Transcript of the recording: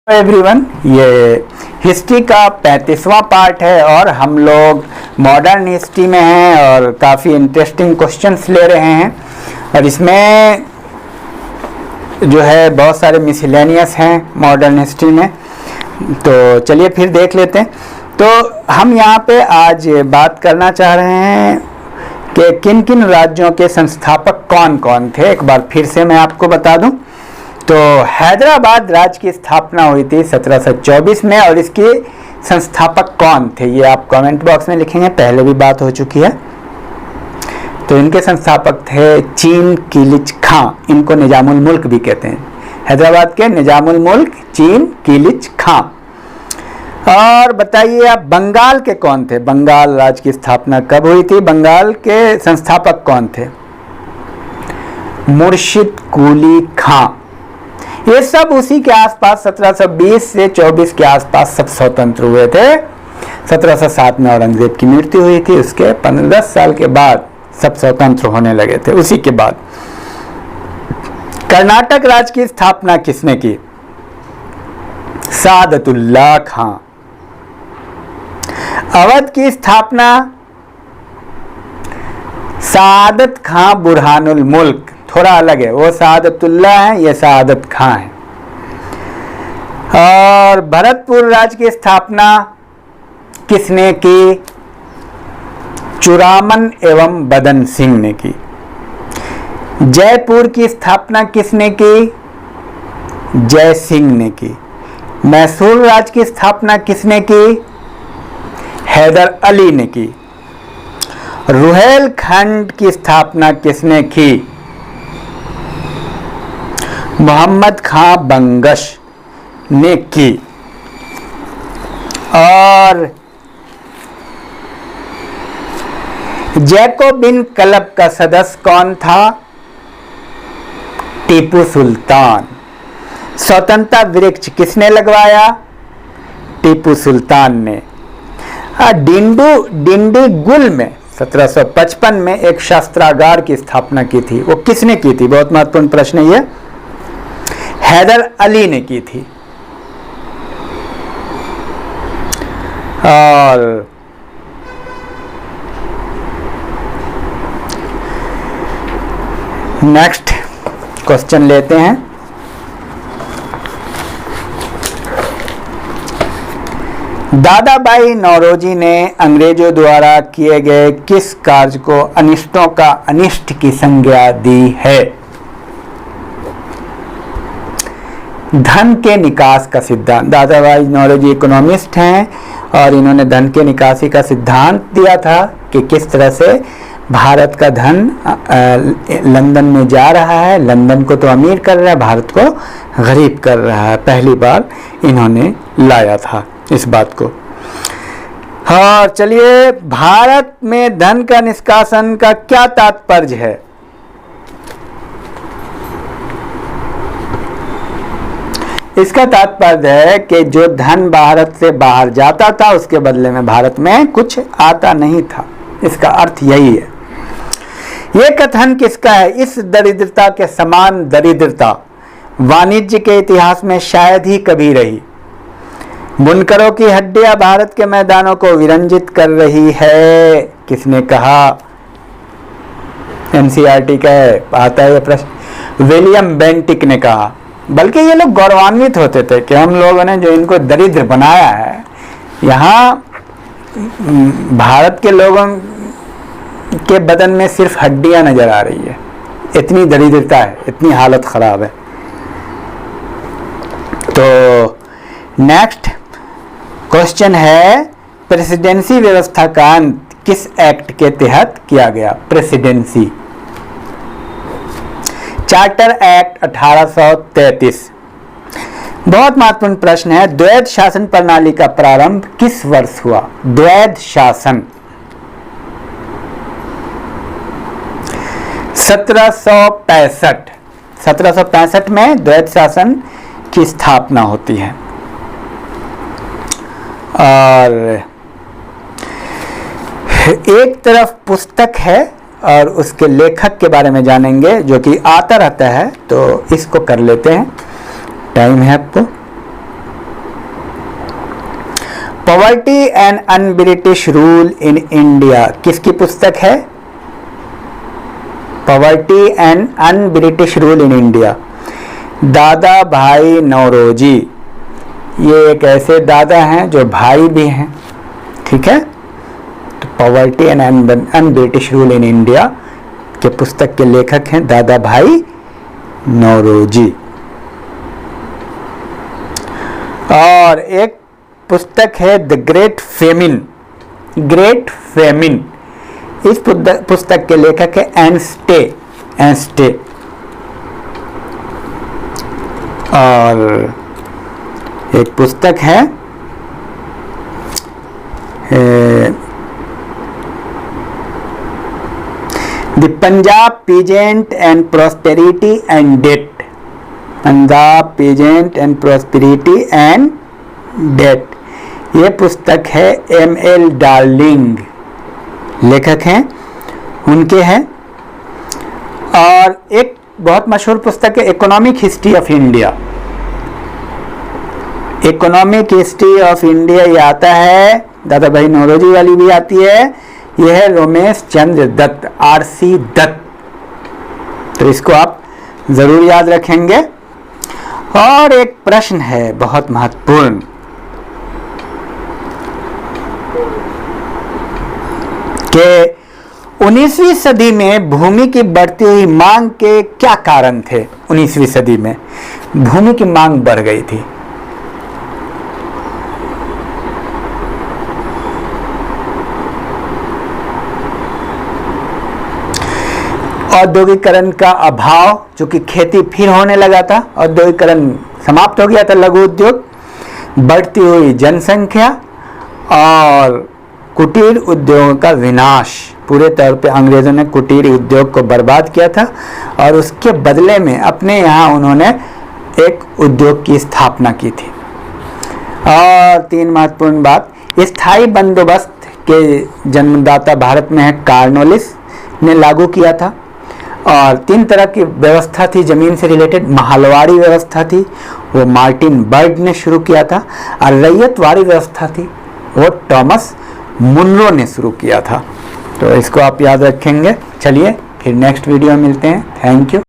Everyone, ये history का 35वां part है और हम लोग मॉडर्न हिस्ट्री में हैं और काफ़ी इंटरेस्टिंग क्वेश्चंस ले रहे हैं और इसमें जो है बहुत सारे मिसलेनियस हैं मॉडर्न हिस्ट्री में। तो चलिए फिर देख लेते हैं। तो हम यहाँ पे आज बात करना चाह रहे हैं कि किन किन राज्यों के संस्थापक कौन कौन थे। एक बार फिर से मैं आपको बता दूं तो हैदराबाद राज्य की स्थापना हुई थी 1724 में और इसके संस्थापक कौन थे ये आप कमेंट बॉक्स में लिखेंगे, पहले भी बात हो चुकी है। तो इनके संस्थापक थे चीन किलिच खां, इनको निजामुल मुल्क भी कहते हैं। हैदराबाद के निजामुल मुल्क चीन किलिच खां। और बताइए आप बंगाल के कौन थे, बंगाल राज्य की स्थापना कब हुई थी, बंगाल के संस्थापक कौन थे? मुर्शिद कुली खां। ये सब उसी के आसपास 1720 से 24 के आसपास सब स्वतंत्र हुए थे। 1707 में औरंगजेब की मृत्यु हुई थी, उसके 15 साल के बाद सब स्वतंत्र होने लगे थे। उसी के बाद कर्नाटक राज्य की स्थापना किसने की? सादतुल्लाह खां। अवध की स्थापना सादत खां बुरहानुल मुल्क, थोड़ा अलग है, वो सादतुल्लाह है, ये सादत खां है। और भरतपुर राज्य की स्थापना किसने की? चुरामन एवं बदन सिंह ने की। जयपुर की स्थापना किसने की? जय सिंह ने की। मैसूर राज्य की स्थापना किसने की? हैदर अली ने की। रुहेलखंड की स्थापना किसने की? मोहम्मद खां बंगश ने की। और जैकोबिन क्लब का सदस्य कौन था? टीपू सुल्तान। स्वतंत्रता वृक्ष किसने लगवाया? टीपू सुल्तान ने। डिंडीगुल में 1755 में एक शस्त्रागार की स्थापना की थी, वो किसने की थी? बहुत महत्वपूर्ण प्रश्न है ये। हैदर अली ने की थी। और नेक्स्ट क्वेश्चन लेते हैं। दादाभाई नौरोजी ने अंग्रेजों द्वारा किए गए किस कार्य को अनिष्टों का अनिष्ट की संज्ञा दी है? धन के निकास का सिद्धांत। दादाभाई नौरोजी इकोनॉमिस्ट हैं और इन्होंने धन के निकासी का सिद्धांत दिया था कि किस तरह से भारत का धन लंदन में जा रहा है, लंदन को तो अमीर कर रहा है, भारत को गरीब कर रहा है। पहली बार इन्होंने लाया था इस बात को। और चलिए, भारत में धन का निष्कासन का क्या तात्पर्य है? इसका तात्पर्य है कि जो धन भारत से बाहर जाता था उसके बदले में भारत में कुछ आता नहीं था। इसका अर्थ यही है। यह कथन किसका है? इस दरिद्रता के समान दरिद्रता वाणिज्य के इतिहास में शायद ही कभी रही। बुनकरों की हड्डियां भारत के मैदानों को विरंजित कर रही है। किसने कहा? एनसीईआरटी का आता है यह प्रश्न। विलियम बेंटिक ने कहा। बल्कि ये लोग गौरवान्वित होते थे कि हम लोगों ने जो इनको दरिद्र बनाया है, यहाँ भारत के लोगों के बदन में सिर्फ हड्डियां नजर आ रही है। इतनी दरिद्रता है, इतनी हालत खराब है। तो नेक्स्ट क्वेश्चन है, प्रेसिडेंसी व्यवस्था का अंत किस एक्ट के तहत किया गया? Presidency charter act 1833। बहुत महत्वपूर्ण प्रश्न है। द्वैध शासन प्रणाली का प्रारंभ किस वर्ष हुआ? द्वैध शासन 1765। 1765 में द्वैध शासन की स्थापना होती है। और एक तरफ पुस्तक है और उसके लेखक के बारे में जानेंगे जो कि आता रहता है, तो इसको कर लेते हैं। टाइम है आपको। Poverty and un British rule in India किसकी पुस्तक है? Poverty and un British rule in India, दादा भाई नौरोजी। ये एक ऐसे दादा हैं जो भाई भी हैं, ठीक है। तो poverty and un British rule in India के पुस्तक के लेखक हैं दादा भाई नौरोजी। और एक पुस्तक है the great famine, great famine. इस पुस्तक के लेखक है एंस्टे। और एक पुस्तक है the Punjab peasant and prosperity and debt, Punjab peasant and prosperity and debt. ये पुस्तक है M.L. डार्लिंग, लेखक हैं, उनके हैं। और एक बहुत मशहूर पुस्तक है economic history of India, economic history of India. ये आता है दादा भाई नौरोजी वाली भी आती है, यह है रमेश चंद्र दत्त, R.C. दत्त। तो इसको आप जरूर याद रखेंगे। और एक प्रश्न है बहुत महत्वपूर्ण कि 19वीं सदी में भूमि की बढ़ती हुई मांग के क्या कारण थे? 19वीं सदी में भूमि की मांग बढ़ गई थी। औद्योगिकरण का अभाव, जो कि खेती फिर होने लगा था, औद्योगिकरण समाप्त हो गया था, लघु उद्योग, बढ़ती हुई जनसंख्या और कुटीर उद्योगों का विनाश। पूरे तौर पे अंग्रेजों ने कुटीर उद्योग को बर्बाद किया था और उसके बदले में अपने यहाँ उन्होंने एक उद्योग की स्थापना की थी। और 3 महत्वपूर्ण बात, स्थायी बंदोबस्त के जन्मदाता भारत में है कार्नवालिस ने लागू किया था। और 3 तरह की व्यवस्था थी जमीन से रिलेटेड, महलवाड़ी व्यवस्था थी, वो मार्टिन बर्ड ने शुरू किया था। और रैयतवाड़ी व्यवस्था थी, वो थॉमस मुनरो ने शुरू किया था। तो इसको आप याद रखेंगे। चलिए फिर नेक्स्ट वीडियो में मिलते हैं। Thank you.